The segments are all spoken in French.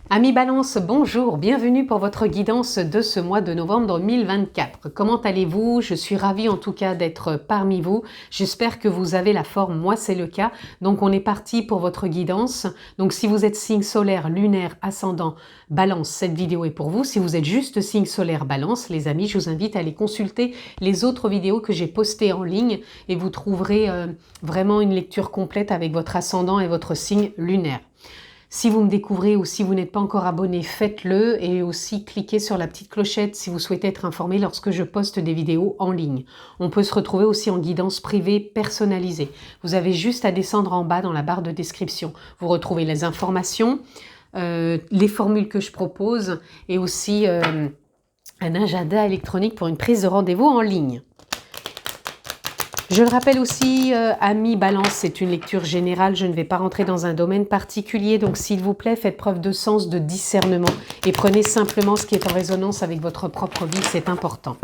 Amis Balance, bonjour, bienvenue pour votre guidance de ce mois de novembre 2024. Comment allez-vous? Je suis ravie en tout cas d'être parmi vous. J'espère que vous avez la forme, moi c'est le cas. Donc on est parti pour votre guidance. Donc si vous êtes signe solaire, lunaire, ascendant, Balance, cette vidéo est pour vous. Si vous êtes juste signe solaire, Balance, les amis, je vous invite à aller consulter les autres vidéos que j'ai postées en ligne et vous trouverez vraiment une lecture complète avec votre ascendant et votre signe lunaire. Si vous me découvrez ou si vous n'êtes pas encore abonné, faites-le et aussi cliquez sur la petite clochette si vous souhaitez être informé lorsque je poste des vidéos en ligne. On peut se retrouver aussi en guidance privée personnalisée. Vous avez juste à descendre en bas dans la barre de description. Vous retrouvez les informations, les formules que je propose et aussi un agenda électronique pour une prise de rendez-vous en ligne. Je le rappelle aussi, amis Balance, c'est une lecture générale, je ne vais pas rentrer dans un domaine particulier, donc s'il vous plaît, faites preuve de sens, de discernement et prenez simplement ce qui est en résonance avec votre propre vie, c'est important.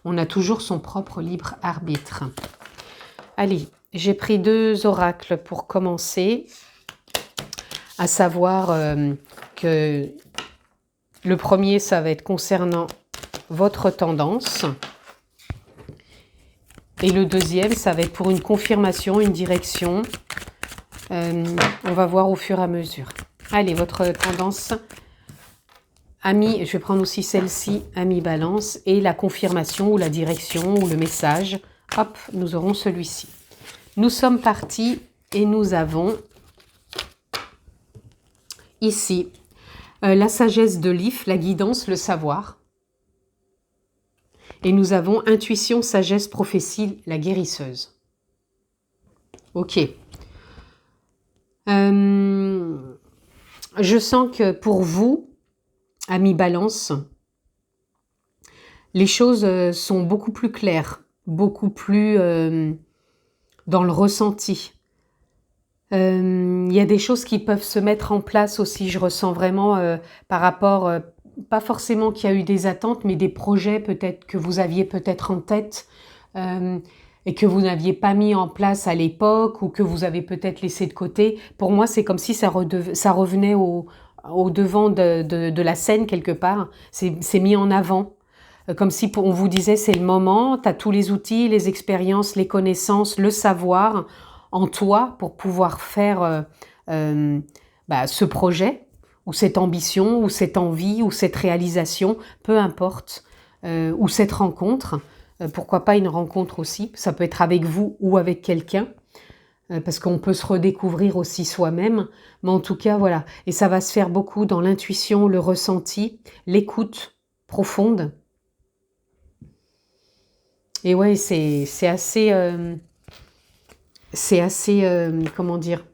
On a toujours son propre libre arbitre. Allez, j'ai pris deux oracles pour commencer, à savoir que le premier, ça va être concernant votre tendance. Et le deuxième, ça va être pour une confirmation, une direction. On va voir au fur et à mesure. Allez, votre tendance, ami, je vais prendre aussi celle-ci, ami Balance, et la confirmation ou la direction ou le message. Hop, nous aurons celui-ci. Nous sommes partis et nous avons ici la sagesse de l'IF, la guidance, le savoir. Et nous avons intuition, sagesse, prophétie, la guérisseuse. Ok. Je sens que pour vous, amis Balance, les choses sont beaucoup plus claires, beaucoup plus dans le ressenti. Il y a des choses qui peuvent se mettre en place aussi, je ressens vraiment par rapport... pas forcément qu'il y a eu des attentes, mais des projets peut-être que vous aviez peut-être en tête et que vous n'aviez pas mis en place à l'époque ou que vous avez peut-être laissé de côté. Pour moi, c'est comme si ça revenait au devant de la scène quelque part. C'est mis en avant. Comme si on vous disait c'est le moment, tu as tous les outils, les expériences, les connaissances, le savoir en toi pour pouvoir faire ce projet ou cette ambition, ou cette envie, ou cette réalisation, peu importe, ou cette rencontre. Pourquoi pas une rencontre aussi, ça peut être avec vous ou avec quelqu'un, parce qu'on peut se redécouvrir aussi soi-même, mais en tout cas, voilà. Et ça va se faire beaucoup dans l'intuition, le ressenti, l'écoute profonde. Et ouais, c'est assez... comment dire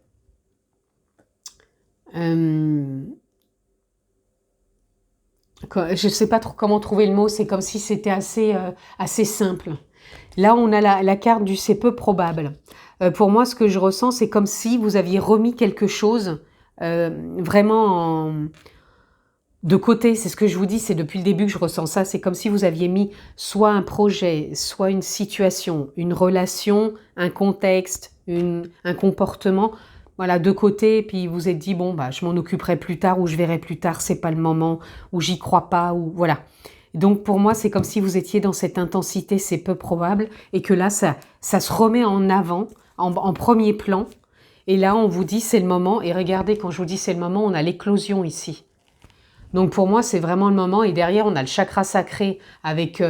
je ne sais pas trop comment trouver le mot, c'est comme si c'était assez simple. Là, on a la carte du c'est peu probable. Pour moi, ce que je ressens, c'est comme si vous aviez remis quelque chose vraiment de côté. C'est ce que je vous dis, c'est depuis le début que je ressens ça. C'est comme si vous aviez mis soit un projet, soit une situation, une relation, un contexte, un comportement... Voilà, de côté, et puis vous vous êtes dit, bon, bah, je m'en occuperai plus tard, ou je verrai plus tard, c'est pas le moment, ou j'y crois pas, ou voilà. Donc pour moi, c'est comme si vous étiez dans cette intensité, c'est peu probable, et que là, ça se remet en avant, en premier plan, et là, on vous dit, c'est le moment, et regardez, quand je vous dis c'est le moment, on a l'éclosion ici. Donc pour moi, c'est vraiment le moment, et derrière, on a le chakra sacré, avec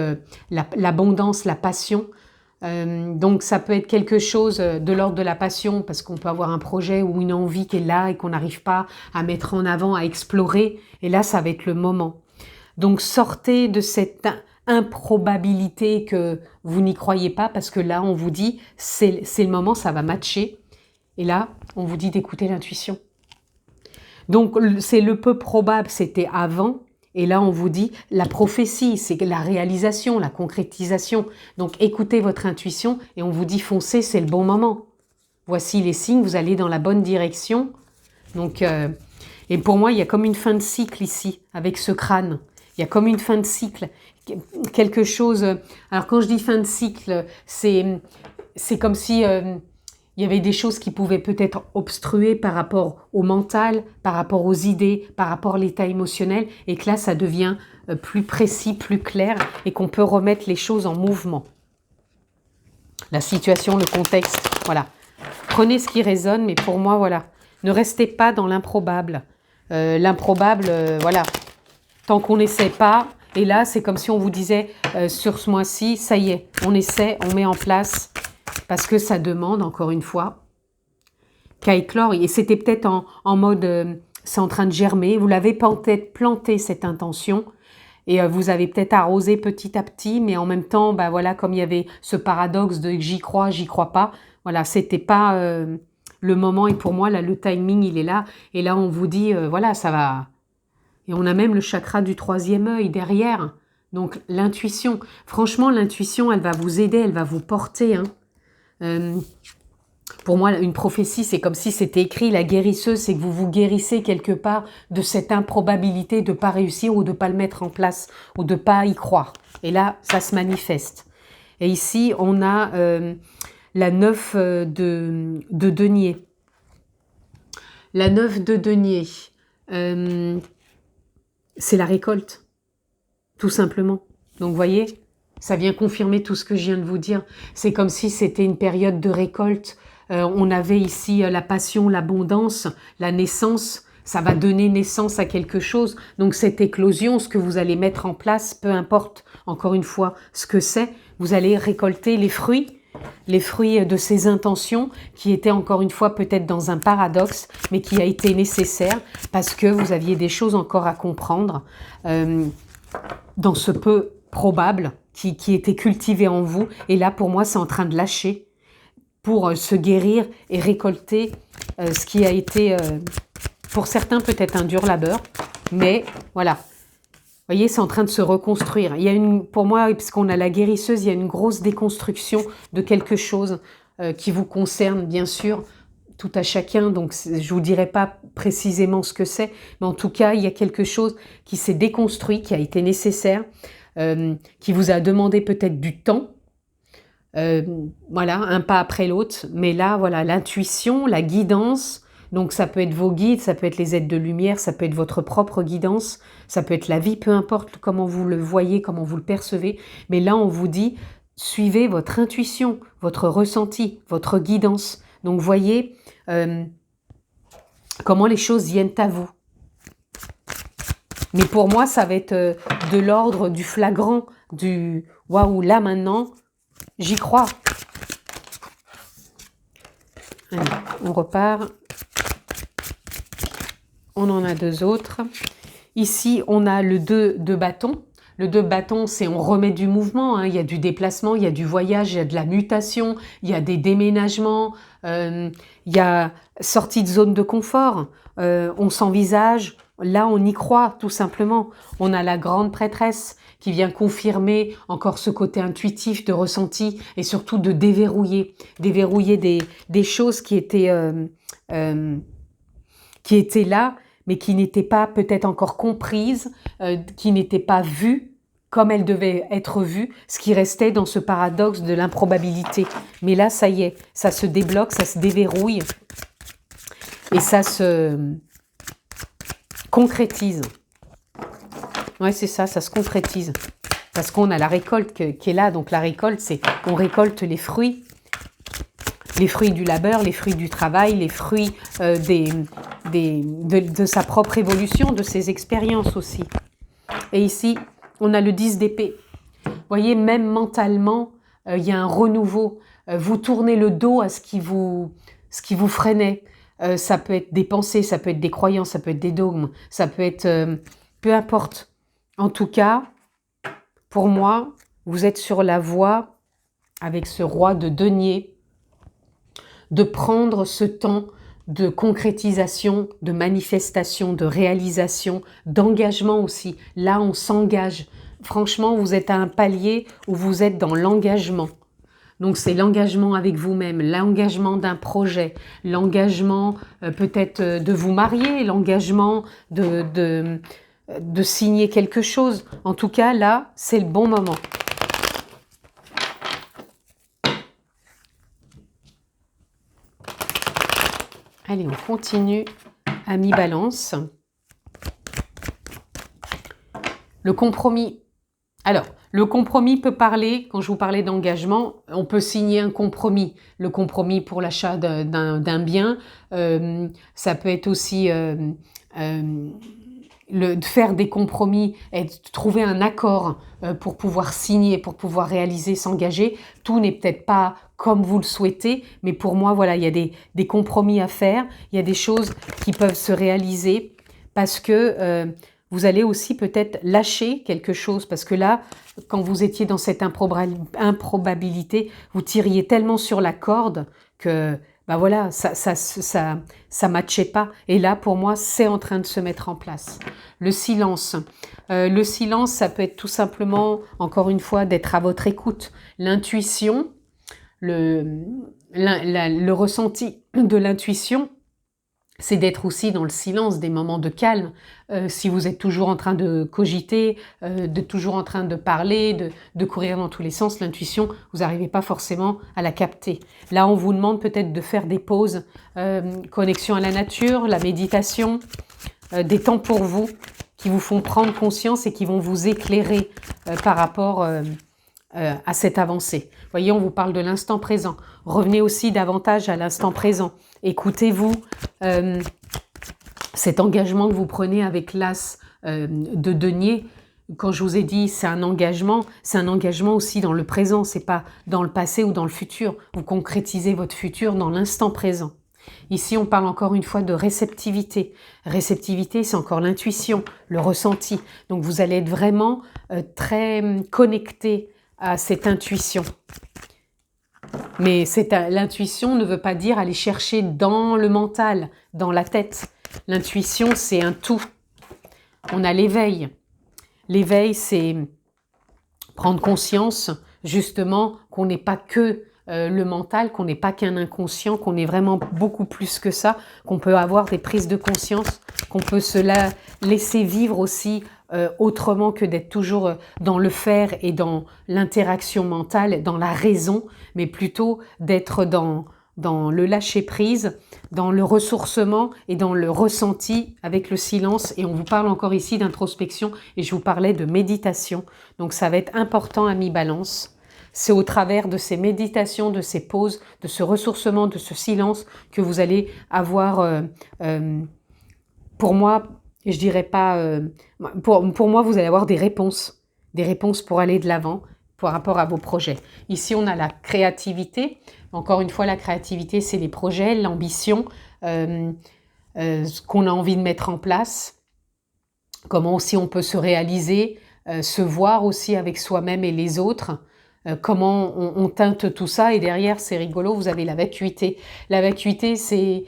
l'abondance, la passion. Donc ça peut être quelque chose de l'ordre de la passion parce qu'on peut avoir un projet ou une envie qui est là et qu'on n'arrive pas à mettre en avant, à explorer, et là ça va être le moment. Donc sortez de cette improbabilité que vous n'y croyez pas, parce que là on vous dit c'est le moment, ça va matcher, et là on vous dit d'écouter l'intuition. Donc c'est le peu probable, c'était avant. Et là, on vous dit, la prophétie, c'est la réalisation, la concrétisation. Donc, écoutez votre intuition et on vous dit, foncez, c'est le bon moment. Voici les signes, vous allez dans la bonne direction. Donc, et pour moi, il y a comme une fin de cycle ici, avec ce crâne. Il y a comme une fin de cycle, quelque chose... Alors, quand je dis fin de cycle, c'est comme si il y avait des choses qui pouvaient peut-être obstruer par rapport au mental, par rapport aux idées, par rapport à l'état émotionnel, et que là, ça devient plus précis, plus clair, et qu'on peut remettre les choses en mouvement. La situation, le contexte, voilà. Prenez ce qui résonne, mais pour moi, voilà. Ne restez pas dans l'improbable. L'improbable, voilà. Tant qu'on n'essaie pas, et là, c'est comme si on vous disait, sur ce mois-ci, ça y est, on essaie, on met en place, parce que ça demande, encore une fois, qu'à éclore. Et c'était peut-être en mode, c'est en train de germer, vous l'avez peut-être planté, cette intention, et vous avez peut-être arrosé petit à petit, mais en même temps, bah voilà, comme il y avait ce paradoxe de j'y crois pas, voilà, c'était pas le moment, et pour moi, là, le timing, il est là, et là, on vous dit, voilà, ça va. Et on a même le chakra du troisième œil derrière. Donc l'intuition, franchement, l'intuition, elle va vous aider, elle va vous porter. Hein. Pour moi, une prophétie, c'est comme si c'était écrit, la guérisseuse, c'est que vous vous guérissez quelque part de cette improbabilité de ne pas réussir ou de ne pas le mettre en place ou de ne pas y croire. Et là, ça se manifeste. Et ici, on a la 9 de denier. La 9 de denier. C'est la récolte, tout simplement. Donc, vous voyez, ça vient confirmer tout ce que je viens de vous dire. C'est comme si c'était une période de récolte. On avait ici la passion, l'abondance, la naissance. Ça va donner naissance à quelque chose. Donc, cette éclosion, ce que vous allez mettre en place, peu importe, encore une fois, ce que c'est, vous allez récolter les fruits de ces intentions qui étaient encore une fois peut-être dans un paradoxe, mais qui a été nécessaire parce que vous aviez des choses encore à comprendre dans ce peu probable qui était cultivé en vous. Et là, pour moi, c'est en train de lâcher pour se guérir et récolter ce qui a été, pour certains, peut-être un dur labeur, mais voilà. Vous voyez, c'est en train de se reconstruire. Il y a pour moi, puisqu'on a la guérisseuse, il y a une grosse déconstruction de quelque chose qui vous concerne, bien sûr, tout à chacun. Donc, je ne vous dirai pas précisément ce que c'est, mais en tout cas, il y a quelque chose qui s'est déconstruit, qui a été nécessaire, qui vous a demandé peut-être du temps. Voilà, un pas après l'autre. Mais là, voilà, l'intuition, la guidance. Donc ça peut être vos guides, ça peut être les êtres de lumière, ça peut être votre propre guidance, ça peut être la vie, peu importe comment vous le voyez, comment vous le percevez. Mais là, on vous dit, suivez votre intuition, votre ressenti, votre guidance. Donc voyez comment les choses viennent à vous. Mais pour moi, ça va être de l'ordre du flagrant, du « waouh, là maintenant, j'y crois ». Allez, on repart. On en a deux autres. Ici, on a le 2 de bâton. Le 2 de bâton, c'est on remet du mouvement. Hein. Il y a du déplacement, il y a du voyage, il y a de la mutation, il y a des déménagements, il y a sortie de zone de confort. On s'envisage. Là, on y croit, tout simplement. On a la grande prêtresse qui vient confirmer encore ce côté intuitif de ressenti et surtout de déverrouiller. Déverrouiller des choses qui étaient là, mais qui n'étaient pas peut-être encore comprises, qui n'étaient pas vues comme elles devaient être vues, ce qui restait dans ce paradoxe de l'improbabilité. Mais là, ça y est, ça se débloque, ça se déverrouille et ça se concrétise. Ouais, c'est ça, ça se concrétise. Parce qu'on a la récolte qui est là. Donc la récolte, c'est on récolte les fruits du labeur, les fruits du travail, les fruits de sa propre évolution, de ses expériences aussi. Et ici, on a le 10 d'épée. Vous voyez, même mentalement, il y a un renouveau. Vous tournez le dos à ce qui vous freinait. Ça peut être des pensées, ça peut être des croyances, ça peut être des dogmes, ça peut être... peu importe. En tout cas, pour moi, vous êtes sur la voie, avec ce roi de denier, de prendre ce temps de concrétisation, de manifestation, de réalisation, d'engagement aussi. Là, on s'engage. Franchement, vous êtes à un palier où vous êtes dans l'engagement. Donc, c'est l'engagement avec vous-même, l'engagement d'un projet, l'engagement peut-être de vous marier, l'engagement de signer quelque chose. En tout cas, là, c'est le bon moment. Allez, on continue. Ami Balance. Le compromis. Alors, le compromis peut parler, quand je vous parlais d'engagement, on peut signer un compromis. Le compromis pour l'achat d'un bien, ça peut être aussi de faire des compromis et de trouver un accord pour pouvoir signer, pour pouvoir réaliser, s'engager. Tout n'est peut-être pas comme vous le souhaitez, mais pour moi, voilà, il y a des compromis à faire, il y a des choses qui peuvent se réaliser parce que vous allez aussi peut-être lâcher quelque chose, parce que là, quand vous étiez dans cette improbabilité, vous tiriez tellement sur la corde que, bah voilà, ça matchait pas. Et là, pour moi, c'est en train de se mettre en place. Le silence. Le silence, ça peut être tout simplement, encore une fois, d'être à votre écoute. L'intuition, le ressenti de l'intuition, c'est d'être aussi dans le silence, des moments de calme. Si vous êtes toujours en train de cogiter, toujours en train de parler, de courir dans tous les sens, l'intuition, vous n'arrivez pas forcément à la capter. Là, on vous demande peut-être de faire des pauses, connexion à la nature, la méditation, des temps pour vous, qui vous font prendre conscience et qui vont vous éclairer par rapport à cette avancée. Vous voyez, on vous parle de l'instant présent. Revenez aussi davantage à l'instant présent. Écoutez-vous, cet engagement que vous prenez avec l'as de denier. Quand je vous ai dit c'est un engagement aussi dans le présent, c'est pas dans le passé ou dans le futur. Vous concrétisez votre futur dans l'instant présent. Ici, on parle encore une fois de réceptivité. Réceptivité, c'est encore l'intuition, le ressenti. Donc, vous allez être vraiment très connecté à cette intuition. Mais l'intuition ne veut pas dire aller chercher dans le mental, dans la tête. L'intuition, c'est un tout. On a l'éveil. L'éveil, c'est prendre conscience, justement, qu'on n'est pas que le mental, qu'on n'est pas qu'un inconscient, qu'on est vraiment beaucoup plus que ça, qu'on peut avoir des prises de conscience, qu'on peut se laisser vivre aussi autrement que d'être toujours dans le faire et dans l'interaction mentale, dans la raison, mais plutôt d'être dans le lâcher-prise, dans le ressourcement et dans le ressenti avec le silence. Et on vous parle encore ici d'introspection et je vous parlais de méditation. Donc ça va être important, ami Balance. C'est au travers de ces méditations, de ces pauses, de ce ressourcement, de ce silence que vous allez avoir, pour moi, je dirais pas, pour moi, vous allez avoir des réponses pour aller de l'avant par rapport à vos projets. Ici, on a la créativité. Encore une fois, la créativité, c'est les projets, l'ambition, ce qu'on a envie de mettre en place, comment aussi on peut se réaliser, se voir aussi avec soi-même et les autres. Comment on teinte tout ça, et derrière, c'est rigolo, vous avez la vacuité. La vacuité, c'est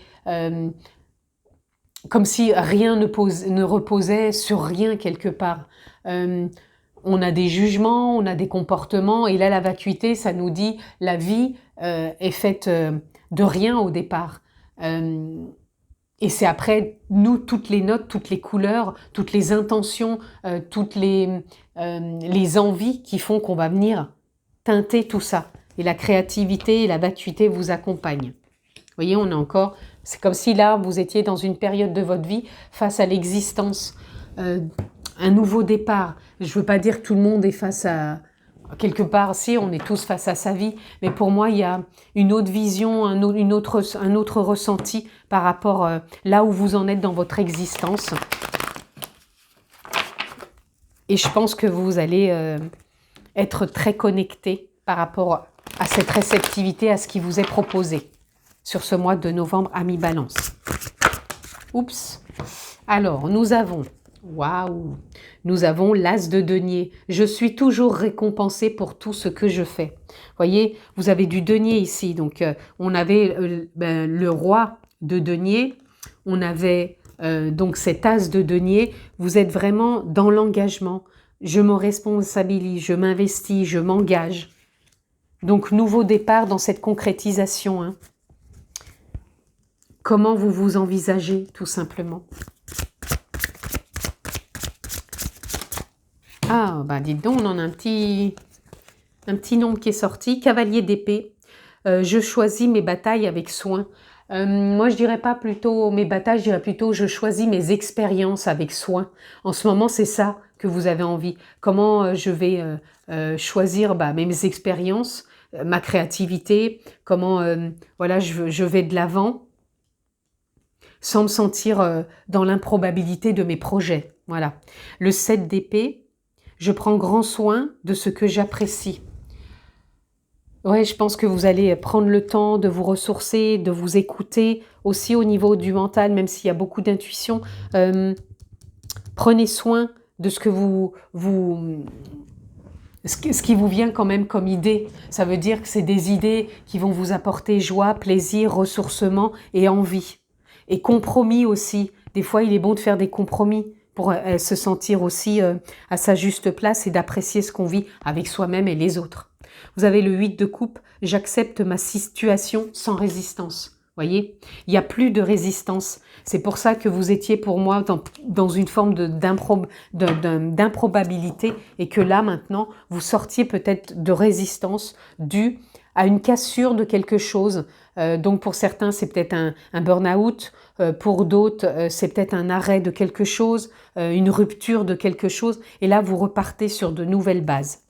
comme si rien ne reposait sur rien quelque part. On a des jugements, on a des comportements, et là, la vacuité, ça nous dit la vie est faite de rien au départ. Et c'est après, nous, toutes les notes, toutes les couleurs, toutes les intentions, toutes les envies qui font qu'on va venir teinter tout ça. Et la créativité et la vacuité vous accompagnent. Vous voyez, on a encore... C'est comme si là, vous étiez dans une période de votre vie face à l'existence, un nouveau départ. Je ne veux pas dire que tout le monde est face à... Quelque part, si, on est tous face à sa vie. Mais pour moi, il y a une autre vision, un autre ressenti par rapport là où vous en êtes dans votre existence. Et je pense que vous allez... être très connecté par rapport à cette réceptivité, à ce qui vous est proposé sur ce mois de novembre, ami Balance. Oups. Alors, nous avons l'as de denier. Je suis toujours récompensé pour tout ce que je fais. Voyez, vous avez du denier ici. Donc, on avait le roi de denier. On avait donc cet as de denier. Vous êtes vraiment dans l'engagement. Je me responsabilise, je m'investis, je m'engage. Donc, nouveau départ dans cette concrétisation. Hein. Comment vous vous envisagez, tout simplement? Ah, bah dites donc, on en a un petit nombre qui est sorti. Cavalier d'épée. Je choisis mes batailles avec soin. Moi, je dirais pas plutôt mes batailles, je dirais plutôt je choisis mes expériences avec soin. En ce moment, c'est ça que vous avez envie. Comment je vais choisir mes expériences, ma créativité, comment voilà, je vais de l'avant sans me sentir dans l'improbabilité de mes projets. Voilà. Le 7 d'épée, je prends grand soin de ce que j'apprécie. Ouais, je pense que vous allez prendre le temps de vous ressourcer, de vous écouter, aussi au niveau du mental, même s'il y a beaucoup d'intuition. Prenez soin de ce que ce qui vous vient quand même comme idée. Ça veut dire que c'est des idées qui vont vous apporter joie, plaisir, ressourcement et envie. Et compromis aussi. Des fois, il est bon de faire des compromis pour se sentir aussi à sa juste place et d'apprécier ce qu'on vit avec soi-même et les autres. Vous avez le 8 de coupe, j'accepte ma situation sans résistance. Voyez, il n'y a plus de résistance. C'est pour ça que vous étiez pour moi dans une forme d'improbabilité et que là maintenant, vous sortiez peut-être de résistance due à une cassure de quelque chose. Donc pour certains, c'est peut-être un burn-out. Pour d'autres, c'est peut-être un arrêt de quelque chose, une rupture de quelque chose. Et là, vous repartez sur de nouvelles bases.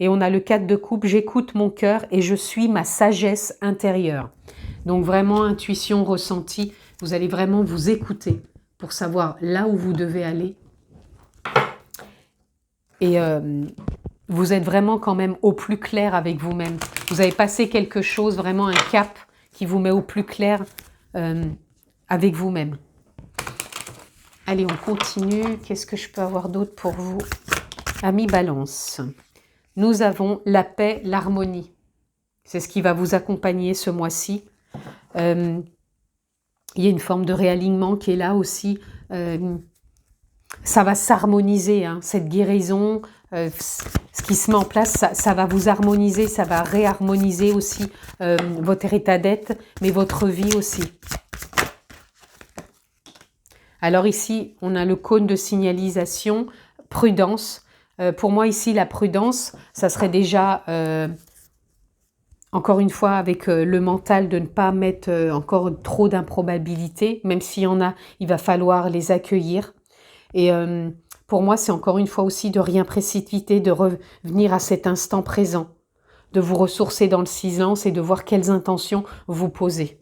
Et on a le 4 de coupe, j'écoute mon cœur et je suis ma sagesse intérieure. Donc vraiment intuition, ressenti, vous allez vraiment vous écouter pour savoir là où vous devez aller. Et vous êtes vraiment quand même au plus clair avec vous-même. Vous avez passé quelque chose, vraiment un cap qui vous met au plus clair avec vous-même. Allez, on continue. Qu'est-ce que je peux avoir d'autre pour vous? Amis Balance. Nous avons la paix, l'harmonie. C'est ce qui va vous accompagner ce mois-ci. Il y a une forme de réalignement qui est là aussi. Ça va s'harmoniser, hein, cette guérison. Ce qui se met en place, ça va vous harmoniser, ça va réharmoniser aussi votre état d'être, mais votre vie aussi. Alors ici, on a le cône de signalisation, prudence. Pour moi, ici, la prudence, ça serait déjà, encore une fois, avec le mental de ne pas mettre encore trop d'improbabilité. Même s'il y en a, il va falloir les accueillir. Et pour moi, c'est encore une fois aussi de rien précipiter, de revenir à cet instant présent, de vous ressourcer dans le silence et de voir quelles intentions vous posez.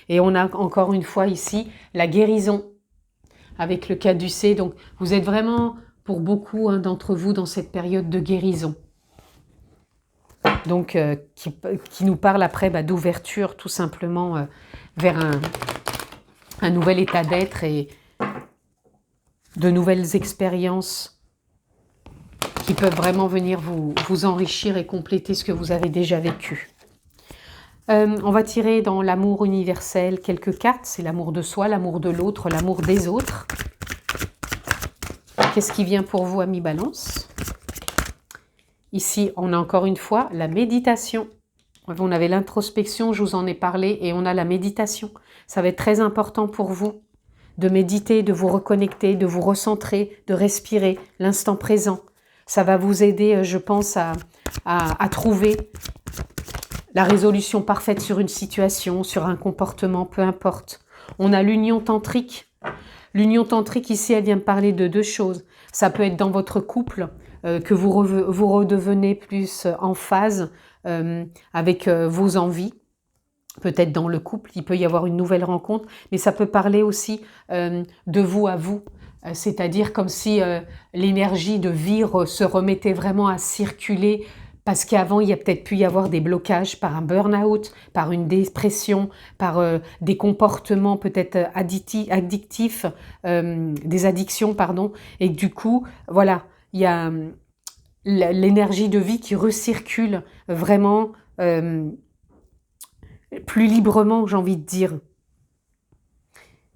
Et on a encore une fois ici la guérison avec le caducée. Donc, vous êtes vraiment... pour beaucoup d'entre vous dans cette période de guérison. Donc, qui nous parle après d'ouverture tout simplement vers un nouvel état d'être et de nouvelles expériences qui peuvent vraiment venir vous enrichir et compléter ce que vous avez déjà vécu. On va tirer dans l'amour universel quelques cartes. C'est l'amour de soi, l'amour de l'autre, l'amour des autres. Qu'est-ce qui vient pour vous, amis Balance? Ici, on a encore une fois la méditation. On avait l'introspection, je vous en ai parlé, et on a la méditation. Ça va être très important pour vous de méditer, de vous reconnecter, de vous recentrer, de respirer l'instant présent. Ça va vous aider, je pense, à trouver la résolution parfaite sur une situation, sur un comportement, peu importe. On a l'union tantrique. L'union tantrique, ici, elle vient me parler de deux choses. Ça peut être dans votre couple, que vous redevenez plus en phase avec vos envies. Peut-être dans le couple, il peut y avoir une nouvelle rencontre, mais ça peut parler aussi de vous à vous. C'est-à-dire comme si l'énergie de vie se remettait vraiment à circuler, parce qu'avant, il y a peut-être pu y avoir des blocages par un burn-out, par une dépression, par des comportements peut-être addictifs, des addictions, pardon. Et du coup, voilà, il y a l'énergie de vie qui recircule vraiment plus librement, j'ai envie de dire.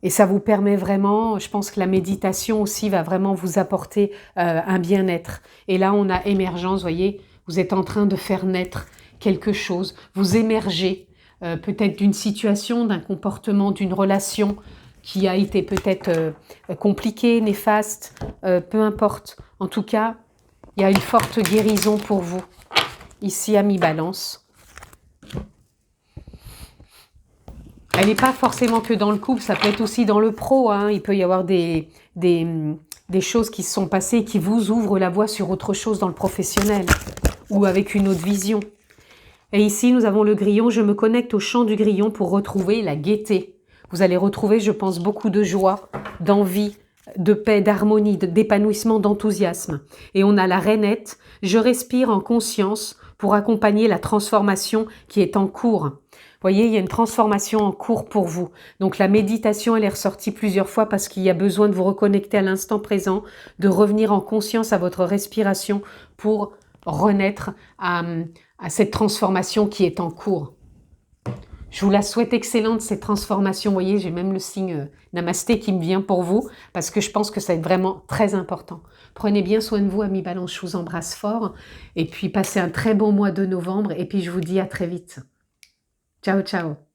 Et ça vous permet vraiment, je pense que la méditation aussi va vraiment vous apporter un bien-être. Et là, on a émergence, vous voyez, vous êtes en train de faire naître quelque chose. Vous émergez peut-être d'une situation, d'un comportement, d'une relation qui a été peut-être compliquée, néfaste, peu importe. En tout cas, il y a une forte guérison pour vous. Ici, amis Balance. Elle n'est pas forcément que dans le couple, ça peut être aussi dans le pro. Hein. Il peut y avoir des choses qui se sont passées qui vous ouvrent la voie sur autre chose dans le professionnel ou avec une autre vision. Et ici, nous avons le grillon. Je me connecte au chant du grillon pour retrouver la gaieté. Vous allez retrouver, je pense, beaucoup de joie, d'envie, de paix, d'harmonie, d'épanouissement, d'enthousiasme. Et on a la rainette. Je respire en conscience pour accompagner la transformation qui est en cours. Vous voyez, il y a une transformation en cours pour vous. Donc la méditation, elle est ressortie plusieurs fois parce qu'il y a besoin de vous reconnecter à l'instant présent, de revenir en conscience à votre respiration pour renaître à cette transformation qui est en cours. Je vous la souhaite excellente, cette transformation. Vous voyez, j'ai même le signe Namasté qui me vient pour vous, parce que je pense que ça va être vraiment très important. Prenez bien soin de vous, amis Balance, je vous embrasse fort. Et puis, passez un très bon mois de novembre. Et puis, je vous dis à très vite. Ciao, ciao.